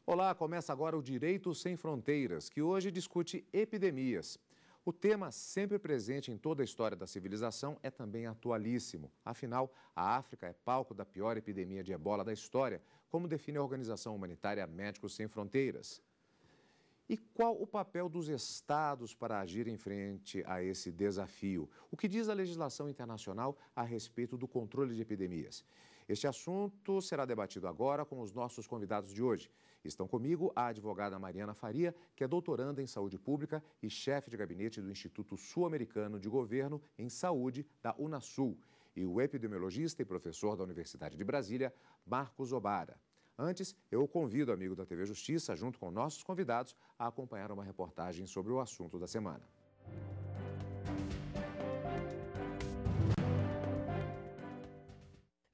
Olá, começa agora o Direito Sem Fronteiras, que hoje discute epidemias. O tema, sempre presente em toda a história da civilização, é também atualíssimo. Afinal, a África é palco da pior epidemia de ebola da história, como define a organização humanitária Médicos Sem Fronteiras. E qual o papel dos estados para agir em frente a esse desafio? O que diz a legislação internacional a respeito do controle de epidemias? Este assunto será debatido agora com os nossos convidados de hoje. Estão comigo a advogada Mariana Faria, que é doutoranda em saúde pública e chefe de gabinete do Instituto Sul-Americano de Governo em Saúde, da Unasul, e o epidemiologista e professor da Universidade de Brasília, Marcos Obara. Antes, eu convido o amigo da TV Justiça, junto com nossos convidados, a acompanhar uma reportagem sobre o assunto da semana.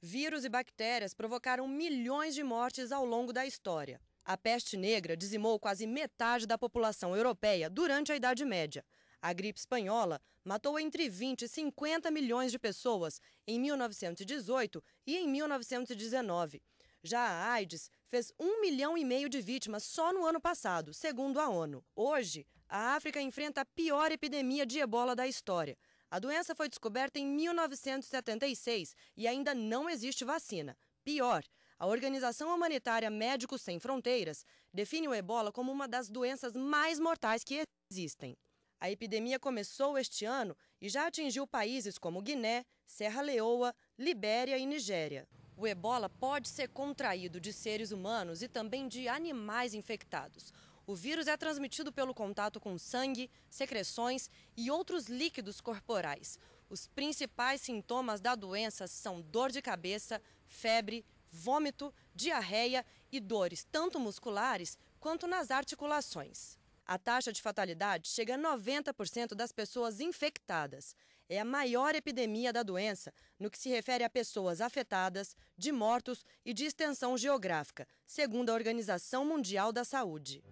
Vírus e bactérias provocaram milhões de mortes ao longo da história. A peste negra dizimou quase metade da população europeia durante a Idade Média. A gripe espanhola matou entre 20 e 50 milhões de pessoas em 1918 e em 1919. Já a AIDS fez 1,5 milhão de vítimas só no ano passado, segundo a ONU. Hoje, a África enfrenta a pior epidemia de ebola da história. A doença foi descoberta em 1976 e ainda não existe vacina. Pior, a Organização Humanitária Médicos Sem Fronteiras define o ebola como uma das doenças mais mortais que existem. A epidemia começou este ano e já atingiu países como Guiné, Serra Leoa, Libéria e Nigéria. O ebola pode ser contraído de seres humanos e também de animais infectados. O vírus é transmitido pelo contato com sangue, secreções e outros líquidos corporais. Os principais sintomas da doença são dor de cabeça, febre, vômito, diarreia e dores tanto musculares quanto nas articulações. A taxa de fatalidade chega a 90% das pessoas infectadas. É a maior epidemia da doença no que se refere a pessoas afetadas, de mortos e de extensão geográfica, segundo a Organização Mundial da Saúde.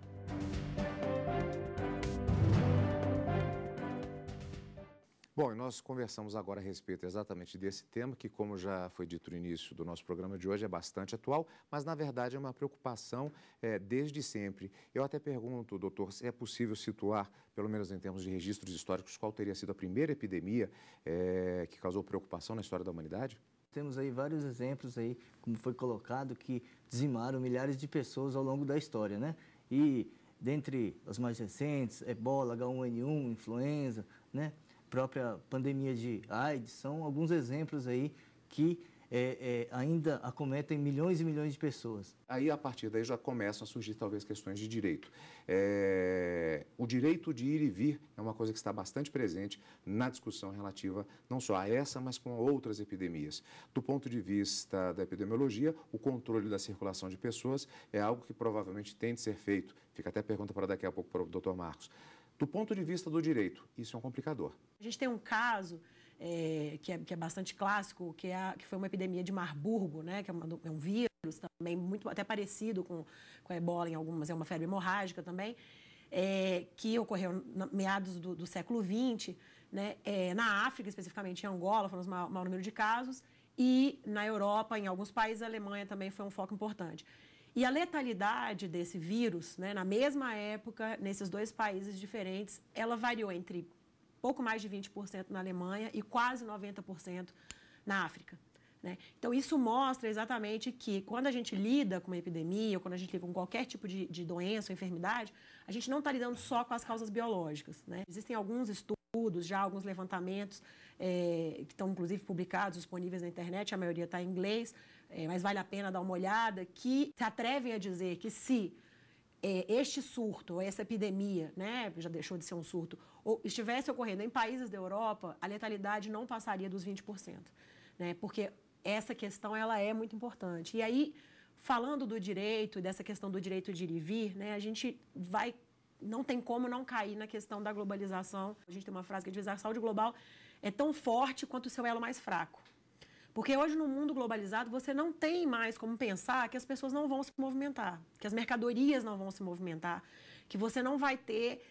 Bom, e nós conversamos agora a respeito exatamente desse tema, que, como já foi dito no início do nosso programa de hoje, é bastante atual, mas, na verdade, é uma preocupação desde sempre. Eu até pergunto, doutor, se é possível situar, pelo menos em termos de registros históricos, qual teria sido a primeira epidemia que causou preocupação na história da humanidade? Temos aí vários exemplos, aí, como foi colocado, que dizimaram milhares de pessoas ao longo da história, né? E, dentre as mais recentes, ebola, H1N1, influenza, né? Própria pandemia de AIDS, são alguns exemplos aí que ainda acometem milhões e milhões de pessoas. Aí, a partir daí, já começam a surgir, talvez, questões de direito. O direito de ir e vir é uma coisa que está bastante presente na discussão relativa não só a essa, mas com outras epidemias. Do ponto de vista da epidemiologia, o controle da circulação de pessoas é algo que provavelmente tem de ser feito. Fica até a pergunta para daqui a pouco para o doutor Marcos. Do ponto de vista do direito, isso é um complicador. A gente tem um caso que é bastante clássico, que foi uma epidemia de Marburgo, né, que é um vírus também muito até parecido com a ebola em algumas, é uma febre hemorrágica também, que ocorreu meados do século XX, né, na África, especificamente em Angola, foram os maior número de casos, e na Europa, em alguns países, a Alemanha também foi um foco importante. E a letalidade desse vírus, né, na mesma época, nesses dois países diferentes, ela variou entre pouco mais de 20% na Alemanha e quase 90% na África, né? Então, isso mostra exatamente que quando a gente lida com uma epidemia, ou quando a gente lida com qualquer tipo de doença ou enfermidade, a gente não está lidando só com as causas biológicas, né? Existem alguns estudos, já alguns levantamentos que estão, inclusive, publicados, disponíveis na internet, a maioria está em inglês, mas vale a pena dar uma olhada, que se atrevem a dizer que se este surto, ou essa epidemia, né, já deixou de ser um surto, ou estivesse ocorrendo em países da Europa, a letalidade não passaria dos 20%, né, porque essa questão ela é muito importante. E aí, falando do direito, dessa questão do direito de ir e vir, né, a gente não tem como não cair na questão da globalização. A gente tem uma frase que diz: a saúde global é tão forte quanto o seu elo mais fraco. Porque hoje, no mundo globalizado, você não tem mais como pensar que as pessoas não vão se movimentar, que as mercadorias não vão se movimentar, que você não vai ter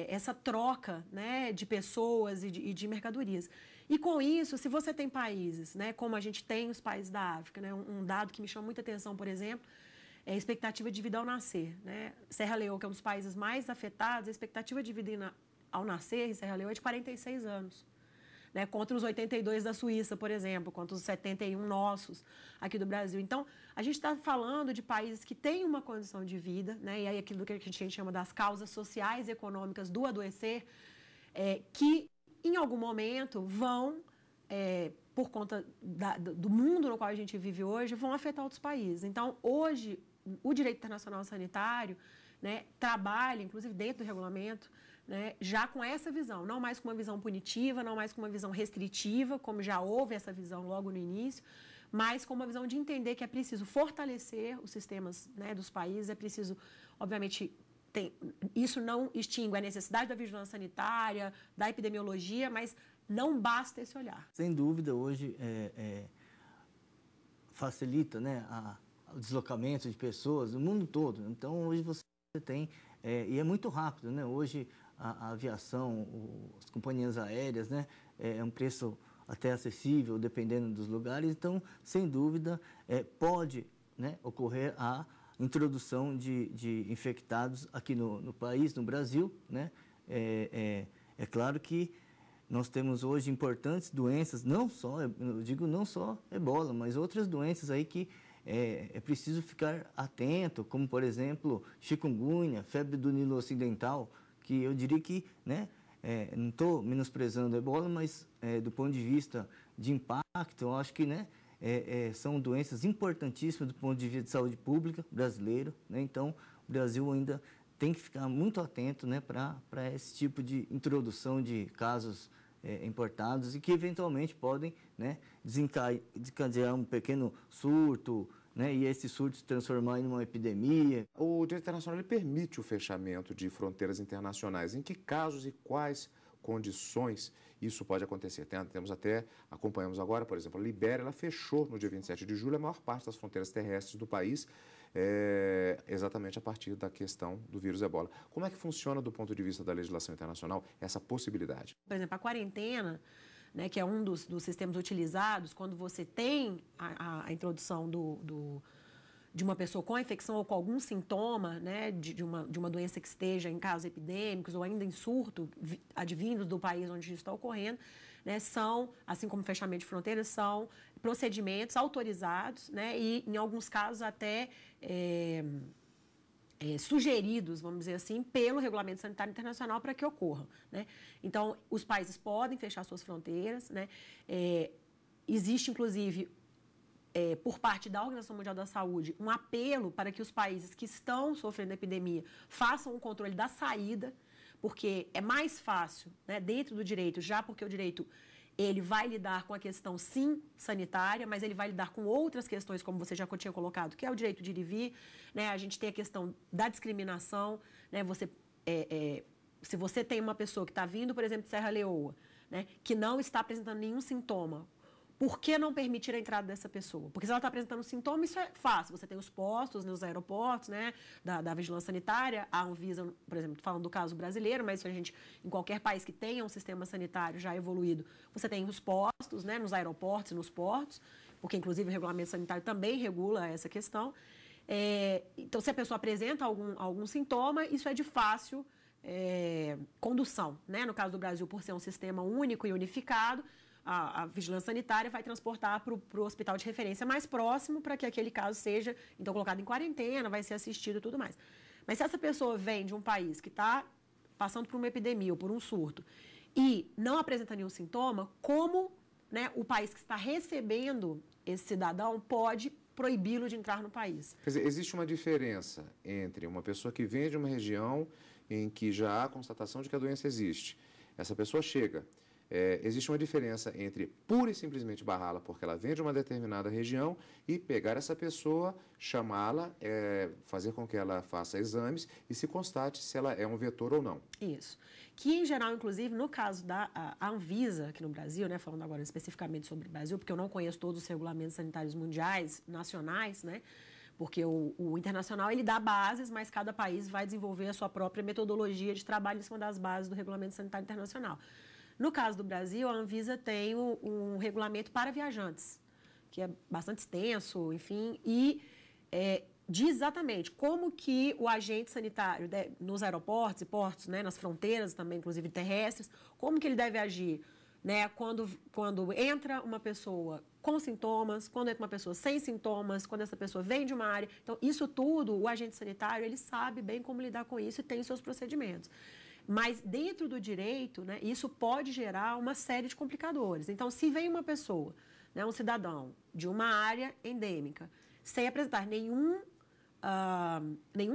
essa troca, né, de pessoas e de mercadorias. E com isso, se você tem países, né, como a gente tem os países da África, né, um dado que me chama muita atenção, por exemplo, é a expectativa de vida ao nascer, né? Serra Leoa, que é um dos países mais afetados, a expectativa de vida ao nascer em Serra Leoa é de 46 anos. Né, contra os 82 da Suíça, por exemplo, contra os 71 nossos aqui do Brasil. Então, a gente está falando de países que têm uma condição de vida, né, e aí aquilo que a gente chama das causas sociais e econômicas do adoecer, que em algum momento vão, por conta do mundo no qual a gente vive hoje, vão afetar outros países. Então, hoje, o direito internacional sanitário, né, trabalha, inclusive dentro do regulamento, né, já com essa visão, não mais com uma visão punitiva, não mais com uma visão restritiva, como já houve essa visão logo no início, mas com uma visão de entender que é preciso fortalecer os sistemas, né, dos países, é preciso, obviamente, isso não extingue a necessidade da vigilância sanitária, da epidemiologia, mas não basta esse olhar. Sem dúvida, hoje facilita, né, o deslocamento de pessoas no mundo todo. Então, hoje você tem, e é muito rápido, né? Hoje a aviação, as companhias aéreas, né, é um preço até acessível, dependendo dos lugares. Então, sem dúvida, pode, né, ocorrer a introdução de infectados aqui no país, no Brasil, né? É claro que nós temos hoje importantes doenças, não só, eu digo não só ebola, mas outras doenças aí que é preciso ficar atento, como, por exemplo, chikungunya, febre do Nilo Ocidental, que eu diria que, né, não estou menosprezando a ebola, mas do ponto de vista de impacto, eu acho que, né, são doenças importantíssimas do ponto de vista de saúde pública brasileiro, né? Então, o Brasil ainda tem que ficar muito atento, né, para esse tipo de introdução de casos importados e que eventualmente podem, né, desencadear um pequeno surto, né, e esse surto se transformar em uma epidemia. O direito internacional ele permite o fechamento de fronteiras internacionais. Em que casos e quais condições isso pode acontecer? Acompanhamos agora, por exemplo, a Libéria, ela fechou no dia 27 de julho a maior parte das fronteiras terrestres do país, exatamente a partir da questão do vírus ebola. Como é que funciona do ponto de vista da legislação internacional essa possibilidade? Por exemplo, a quarentena, né, que é um dos sistemas utilizados, quando você tem a introdução de uma pessoa com a infecção ou com algum sintoma, né, de uma doença que esteja em casos epidêmicos ou ainda em surto, advindos do país onde isso está ocorrendo, né, são, assim como fechamento de fronteiras, são procedimentos autorizados, né, e, em alguns casos, até sugeridos, vamos dizer assim, pelo Regulamento Sanitário Internacional para que ocorram, né? Então, os países podem fechar suas fronteiras, né? Existe, inclusive, por parte da Organização Mundial da Saúde, um apelo para que os países que estão sofrendo a epidemia façam um controle da saída, porque é mais fácil, né, dentro do direito, já porque o direito ele vai lidar com a questão, sim, sanitária, mas ele vai lidar com outras questões, como você já tinha colocado, que é o direito de ir e vir, né? A gente tem a questão da discriminação, né? Se você tem uma pessoa que está vindo, por exemplo, de Serra Leoa, né, que não está apresentando nenhum sintoma, por que não permitir a entrada dessa pessoa? Porque se ela está apresentando sintoma, isso é fácil. Você tem os postos nos aeroportos, né, da vigilância sanitária, a Anvisa, por exemplo, falando do caso brasileiro, mas isso a gente, em qualquer país que tenha um sistema sanitário já evoluído, você tem os postos, né, nos aeroportos e nos portos, porque inclusive o regulamento sanitário também regula essa questão. Então, se a pessoa apresenta algum sintoma, isso é de fácil condução, né? No caso do Brasil, por ser um sistema único e unificado, a vigilância sanitária vai transportar para o hospital de referência mais próximo para que aquele caso seja, então, colocado em quarentena, vai ser assistido e tudo mais. Mas se essa pessoa vem de um país que está passando por uma epidemia ou por um surto e não apresenta nenhum sintoma, como, né, o país que está recebendo esse cidadão pode proibi-lo de entrar no país? Quer dizer, existe uma diferença entre uma pessoa que vem de uma região em que já há constatação de que a doença existe. Essa pessoa chega. Existe uma diferença entre pura e simplesmente barrá-la porque ela vem de uma determinada região e pegar essa pessoa, chamá-la, fazer com que ela faça exames e se constate se ela é um vetor ou não. Isso. Que, em geral, inclusive, no caso da Anvisa, aqui no Brasil, né, falando agora especificamente sobre o Brasil, porque eu não conheço todos os regulamentos sanitários mundiais, nacionais, né, Porque o internacional, ele dá bases, mas cada país vai desenvolver a sua própria metodologia de trabalho em cima das bases do Regulamento Sanitário Internacional. No caso do Brasil, a Anvisa tem um regulamento para viajantes, que é bastante extenso, enfim, e diz exatamente como que o agente sanitário, nos aeroportos e portos, né, nas fronteiras também, inclusive terrestres, como que ele deve agir, né, quando entra uma pessoa com sintomas, quando entra uma pessoa sem sintomas, quando essa pessoa vem de uma área. Então, isso tudo, o agente sanitário, ele sabe bem como lidar com isso e tem seus procedimentos. Mas dentro do direito, né, isso pode gerar uma série de complicadores. Então, se vem uma pessoa, né, um cidadão de uma área endêmica, sem apresentar nenhum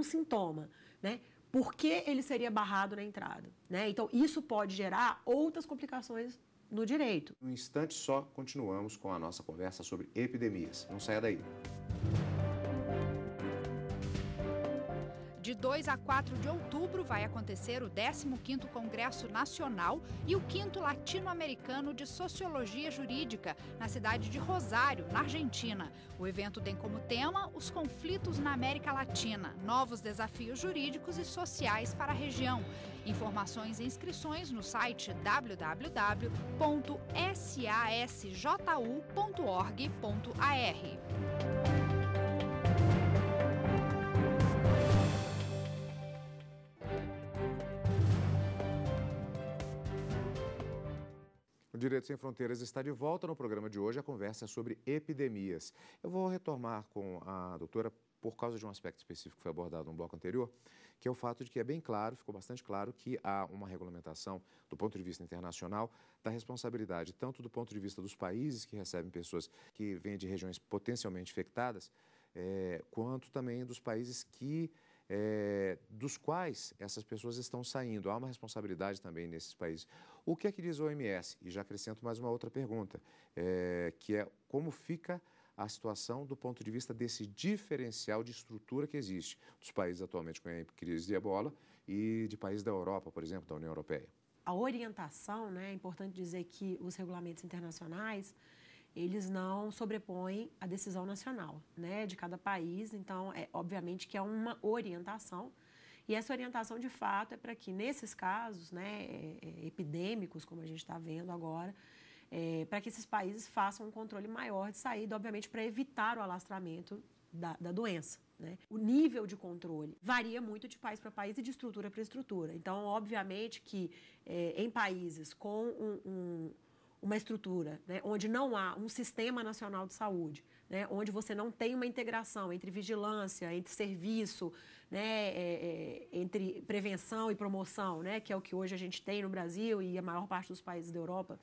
sintoma, né, por que ele seria barrado na entrada? Né? Então, isso pode gerar outras complicações no direito. Um instante só, continuamos com a nossa conversa sobre epidemias. Não saia daí. De 2 a 4 de outubro vai acontecer o 15º Congresso Nacional e o 5º Latino-Americano de Sociologia Jurídica, na cidade de Rosário, na Argentina. O evento tem como tema os conflitos na América Latina, novos desafios jurídicos e sociais para a região. Informações e inscrições no site www.sasju.org.ar. O Direito Sem Fronteiras está de volta. No programa de hoje a conversa é sobre epidemias. Eu vou retomar com a doutora por causa de um aspecto específico que foi abordado no bloco anterior, que é o fato de que é bem claro, ficou bastante claro, que há uma regulamentação do ponto de vista internacional da responsabilidade, tanto do ponto de vista dos países que recebem pessoas que vêm de regiões potencialmente infectadas, quanto também dos países dos quais essas pessoas estão saindo. Há uma responsabilidade também nesses países. O que é que diz a OMS? E já acrescento mais uma outra pergunta, que é como fica a situação do ponto de vista desse diferencial de estrutura que existe dos países atualmente com a crise de ebola e de países da Europa, por exemplo, da União Europeia. A orientação, né, é importante dizer que os regulamentos internacionais, eles não sobrepõem a decisão nacional, né, de cada país. Então, obviamente que é uma orientação. E essa orientação, de fato, é para que, nesses casos, né, epidêmicos, como a gente está vendo agora, para que esses países façam um controle maior de saída, obviamente, para evitar o alastramento da doença. Né? O nível de controle varia muito de país para país e de estrutura para estrutura. Então, obviamente que em países com uma estrutura, né, onde não há um sistema nacional de saúde, né, onde você não tem uma integração entre vigilância, entre serviço, né, entre prevenção e promoção, né, que é o que hoje a gente tem no Brasil e a maior parte dos países da Europa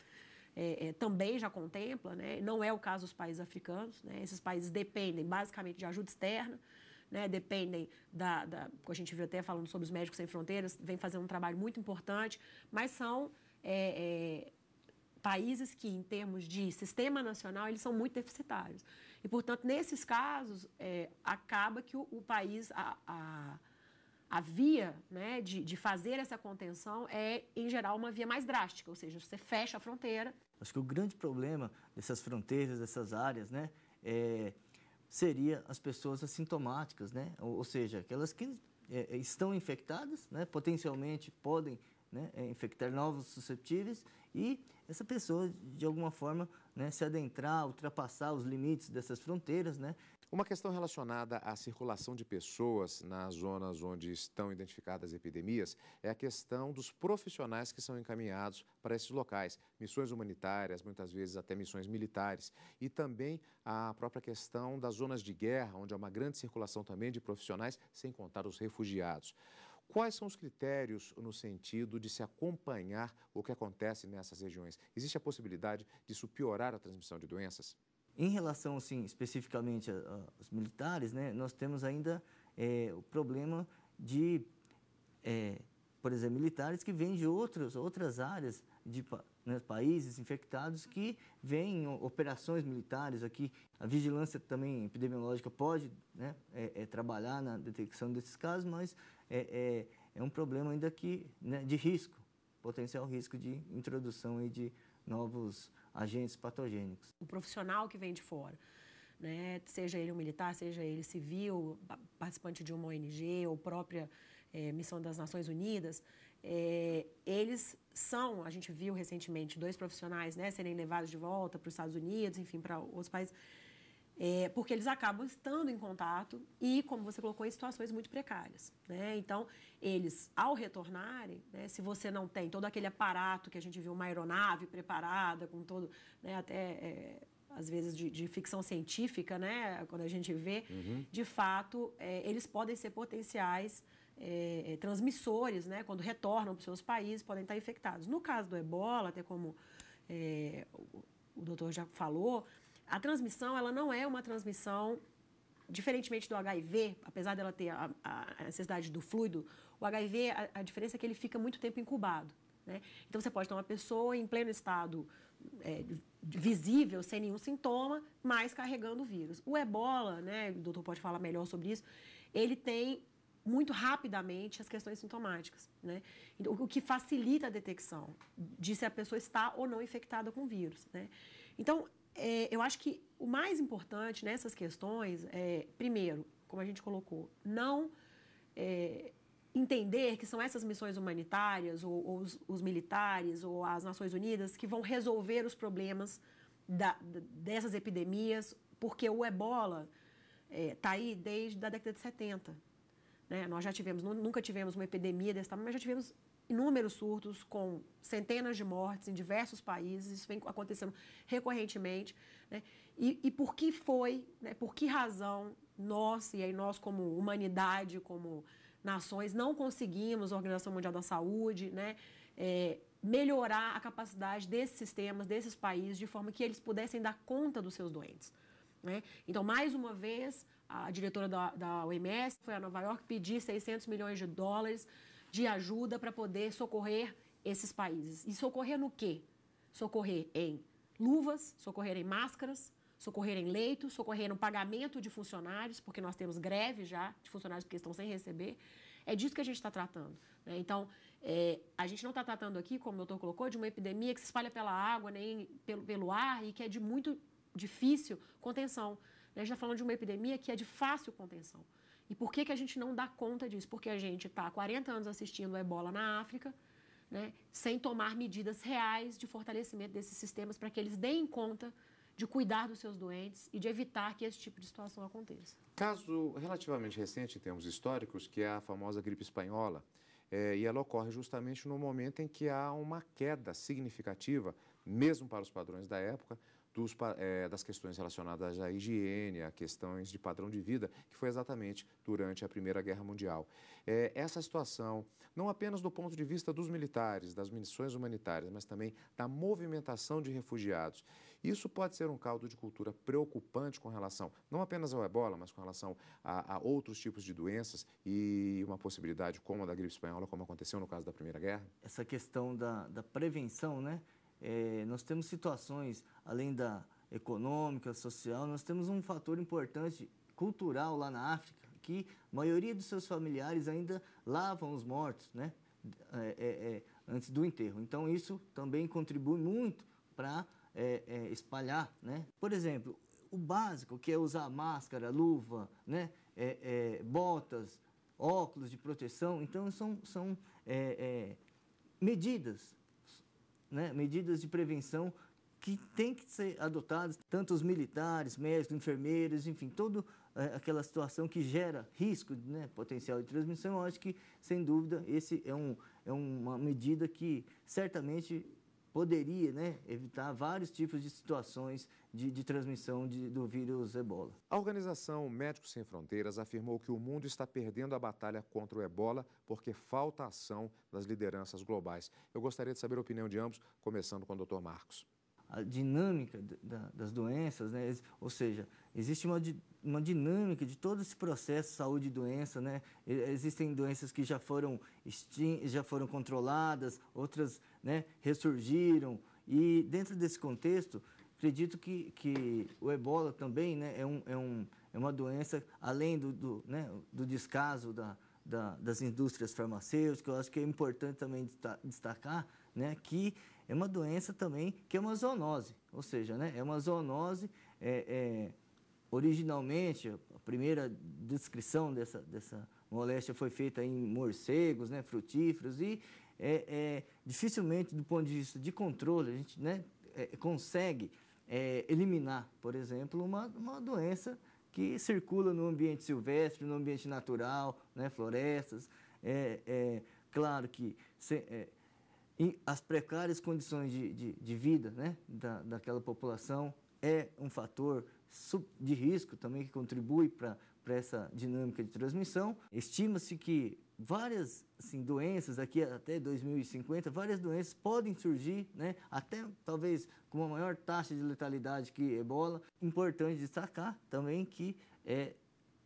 também já contempla, né, não é o caso dos países africanos. Né, esses países dependem basicamente de ajuda externa, né, dependem a gente viu até falando sobre os Médicos Sem Fronteiras, vem fazendo um trabalho muito importante, mas são países que, em termos de sistema nacional, eles são muito deficitários. E, portanto, nesses casos, acaba que o país, a via, né, de fazer essa contenção é, em geral, uma via mais drástica, ou seja, você fecha a fronteira. Acho que o grande problema dessas fronteiras, dessas áreas, né, seria as pessoas assintomáticas, né, ou seja, aquelas que estão infectadas, né, potencialmente podem, né, infectar novos susceptíveis e essa pessoa, de alguma forma, né, se adentrar, ultrapassar os limites dessas fronteiras, né. Uma questão relacionada à circulação de pessoas nas zonas onde estão identificadas epidemias é a questão dos profissionais que são encaminhados para esses locais, missões humanitárias, muitas vezes até missões militares, e também a própria questão das zonas de guerra, onde há uma grande circulação também de profissionais, sem contar os refugiados. Quais são os critérios no sentido de se acompanhar o que acontece nessas regiões? Existe a possibilidade disso piorar a transmissão de doenças? Em relação, assim, especificamente aos militares, né, nós temos ainda o problema de, por exemplo, militares que vêm de outras áreas de países infectados que vêm em operações militares aqui. A vigilância também epidemiológica pode, né, trabalhar na detecção desses casos, mas é um problema ainda né, de risco, potencial risco de introdução aí de novos agentes patogênicos. O profissional que vem de fora, né, seja ele um militar, seja ele civil, participante de uma ONG ou própria missão das Nações Unidas, eles são, a gente viu recentemente, 2 profissionais, né, serem levados de volta para os Estados Unidos, enfim, para outros países, porque eles acabam estando em contato e, como você colocou, em situações muito precárias, né? Então, eles, ao retornarem, né, se você não tem todo aquele aparato que a gente viu, uma aeronave preparada, com todo, né, até, às vezes, de ficção científica, né, quando a gente vê, de fato, eles podem ser potenciais transmissores, né, quando retornam para os seus países, podem estar infectados. No caso do ebola, até como o doutor já falou, a transmissão, ela não é uma transmissão, diferentemente do HIV, apesar dela ter a necessidade do fluido, o HIV, a diferença é que ele fica muito tempo incubado, né? Então, você pode ter uma pessoa em pleno estado visível, sem nenhum sintoma, mas carregando o vírus. O ebola, né, o doutor pode falar melhor sobre isso, ele tem muito rapidamente as questões sintomáticas, né? O que facilita a detecção de se a pessoa está ou não infectada com o vírus, né? Então, eu acho que o mais importante nessas questões é, primeiro, como a gente colocou, não entender que são essas missões humanitárias ou os militares ou as Nações Unidas que vão resolver os problemas dessas epidemias, porque o ebola está aí desde a década de 70. Né? Nós já tivemos, nunca tivemos uma epidemia desse tamanho, mas já tivemos inúmeros surtos com centenas de mortes em diversos países, isso vem acontecendo recorrentemente, né? E por que foi, né, por que razão nós, e aí nós como humanidade, como nações, não conseguimos, a Organização Mundial da Saúde, né, melhorar a capacidade desses sistemas, desses países, de forma que eles pudessem dar conta dos seus doentes, né? Então, mais uma vez, a diretora da OMS foi a Nova York pedir 600 milhões de dólares de ajuda para poder socorrer esses países. E socorrer no quê? Socorrer em luvas, socorrer em máscaras, socorrer em leitos, socorrer no pagamento de funcionários, porque nós temos greve já de funcionários porque estão sem receber. É disso que a gente está tratando, né? Então, a gente não está tratando aqui, como o doutor colocou, de uma epidemia que se espalha pela água, nem pelo ar e que é de muito difícil contenção. A gente está falando de uma epidemia que é de fácil contenção. E por que a gente não dá conta disso? Porque a gente está há 40 anos assistindo o ebola na África, né, sem tomar medidas reais de fortalecimento desses sistemas para que eles deem conta de cuidar dos seus doentes e de evitar que esse tipo de situação aconteça. Caso relativamente recente em termos históricos, que é a famosa gripe espanhola, e ela ocorre justamente no momento em que há uma queda significativa, mesmo para os padrões da época, das questões relacionadas à higiene, a questões de padrão de vida, que foi exatamente durante a Primeira Guerra Mundial. Essa situação, não apenas do ponto de vista dos militares, das missões humanitárias, mas também da movimentação de refugiados. Isso pode ser um caldo de cultura preocupante com relação, não apenas ao ebola, mas com relação a outros tipos de doenças e uma possibilidade como a da gripe espanhola, como aconteceu no caso da Primeira Guerra? Essa questão da prevenção, né? Nós temos situações, além da econômica, social, nós temos um fator importante cultural lá na África, que a maioria dos seus familiares ainda lavam os mortos, né, antes do enterro. Então, isso também contribui muito para espalhar, né? Por exemplo, o básico, que é usar máscara, luva, né, botas, óculos de proteção. Então, são medidas, né, medidas de prevenção que têm que ser adotadas, tanto os militares, médicos, enfermeiros, enfim, toda aquela situação que gera risco, né, potencial de transmissão. Eu acho que, sem dúvida, esse é uma medida que certamente poderia, né, evitar vários tipos de situações de transmissão do vírus ebola. A Organização Médicos Sem Fronteiras afirmou que o mundo está perdendo a batalha contra o ebola porque falta ação das lideranças globais. Eu gostaria de saber a opinião de ambos, começando com o Dr. Marcos. A dinâmica das doenças, né? Ou seja, existe uma dinâmica de todo esse processo de saúde e doença, né? Existem doenças que já foram controladas, outras, né, ressurgiram, e dentro desse contexto, acredito que o ebola também, né, é uma doença, além do descaso das indústrias farmacêuticas. Eu acho que é importante também destacar, né, que é uma doença também que é uma zoonose, ou seja, né, é uma zoonose Originalmente, a primeira descrição dessa moléstia foi feita em morcegos, né, frutíferos, e dificilmente, do ponto de vista de controle, a gente, né, consegue eliminar, por exemplo, uma doença que circula no ambiente silvestre, no ambiente natural, né, florestas. Claro que as precárias condições de vida, né, daquela população é um fator de risco também que contribui para essa dinâmica de transmissão. Estima-se que várias doenças, aqui até 2050, várias doenças podem surgir, né, até talvez com uma maior taxa de letalidade que ebola. Importante destacar também que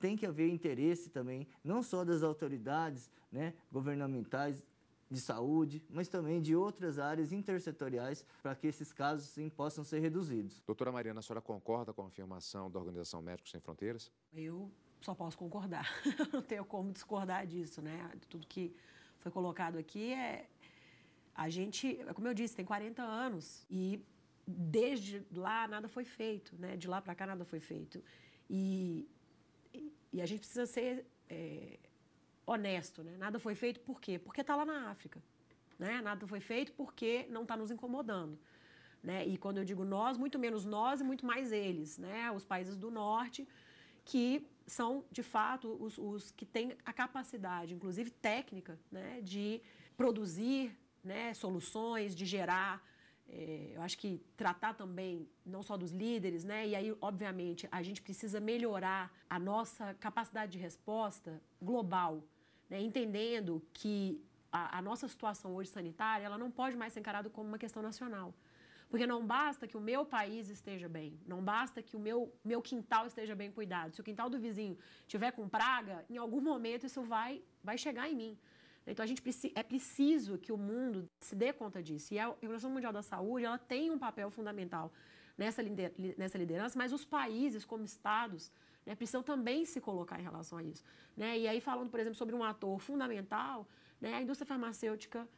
tem que haver interesse também, não só das autoridades, né, governamentais de saúde, mas também de outras áreas intersetoriais para que esses casos sim, possam ser reduzidos. Doutora Mariana, a senhora concorda com a afirmação da Organização Médicos Sem Fronteiras? Eu só posso concordar, não tenho como discordar disso, né? Tudo que foi colocado aqui a gente, como eu disse, tem 40 anos e desde lá nada foi feito, né? De lá para cá nada foi feito. E a gente precisa ser honesto, né? Nada foi feito por quê? Porque está lá na África, né? Nada foi feito porque não está nos incomodando, né? E quando eu digo nós, muito menos nós e muito mais eles, né? Os países do norte, que são, de fato, os que têm a capacidade, inclusive técnica, né? De produzir, né? Soluções, de gerar. Eu acho que tratar também, não só dos líderes, né? E aí, obviamente, a gente precisa melhorar a nossa capacidade de resposta global, né? Entendendo que a nossa situação hoje sanitária, ela não pode mais ser encarada como uma questão nacional. Porque não basta que o meu país esteja bem, não basta que o meu quintal esteja bem cuidado. Se o quintal do vizinho tiver com praga, em algum momento isso vai chegar em mim. Então, é preciso que o mundo se dê conta disso. E a Organização Mundial da Saúde, ela tem um papel fundamental nessa liderança, mas os países, como estados, né, precisam também se colocar em relação a isso, né? E aí, falando, por exemplo, sobre um ator fundamental, né, a indústria farmacêutica,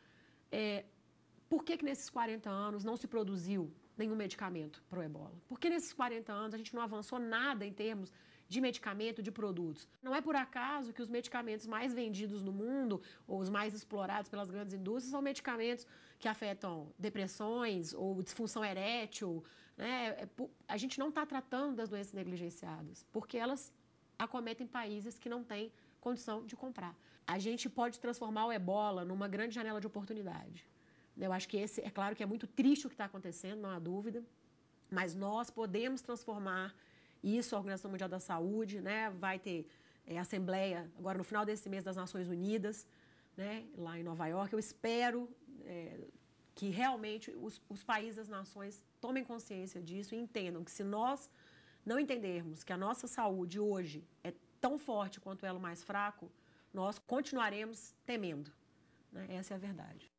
por que nesses 40 anos não se produziu nenhum medicamento para o ebola? Por que nesses 40 anos a gente não avançou nada em termos de medicamento, de produtos? Não é por acaso que os medicamentos mais vendidos no mundo, ou os mais explorados pelas grandes indústrias, são medicamentos que afetam depressões ou disfunção erétil, né? A gente não está tratando das doenças negligenciadas, porque elas acometem países que não têm condição de comprar. A gente pode transformar o ebola numa grande janela de oportunidade. Eu acho que é claro que é muito triste o que está acontecendo, não há dúvida, mas nós podemos transformar isso. A Organização Mundial da Saúde, né, vai ter assembleia agora no final desse mês das Nações Unidas, né, lá em Nova York. Eu espero que realmente os países das nações tomem consciência disso e entendam que se nós não entendermos que a nossa saúde hoje é tão forte quanto o elo mais fraco, nós continuaremos temendo, né? Essa é a verdade.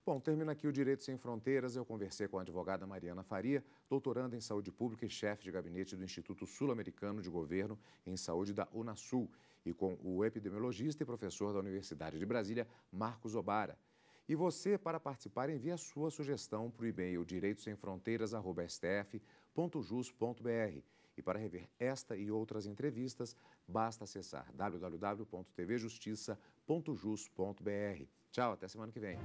Bom, termina aqui o Direito Sem Fronteiras. Eu conversei com a advogada Mariana Faria, doutoranda em Saúde Pública e chefe de gabinete do Instituto Sul-Americano de Governo em Saúde da Unasul, e com o epidemiologista e professor da Universidade de Brasília, Marcos Obara. E você, para participar, envie a sua sugestão para o e-mail direitosemfronteiras@stf.jus.br. E para rever esta e outras entrevistas, basta acessar www.tvjustiça.jus.br. Tchau, até semana que vem.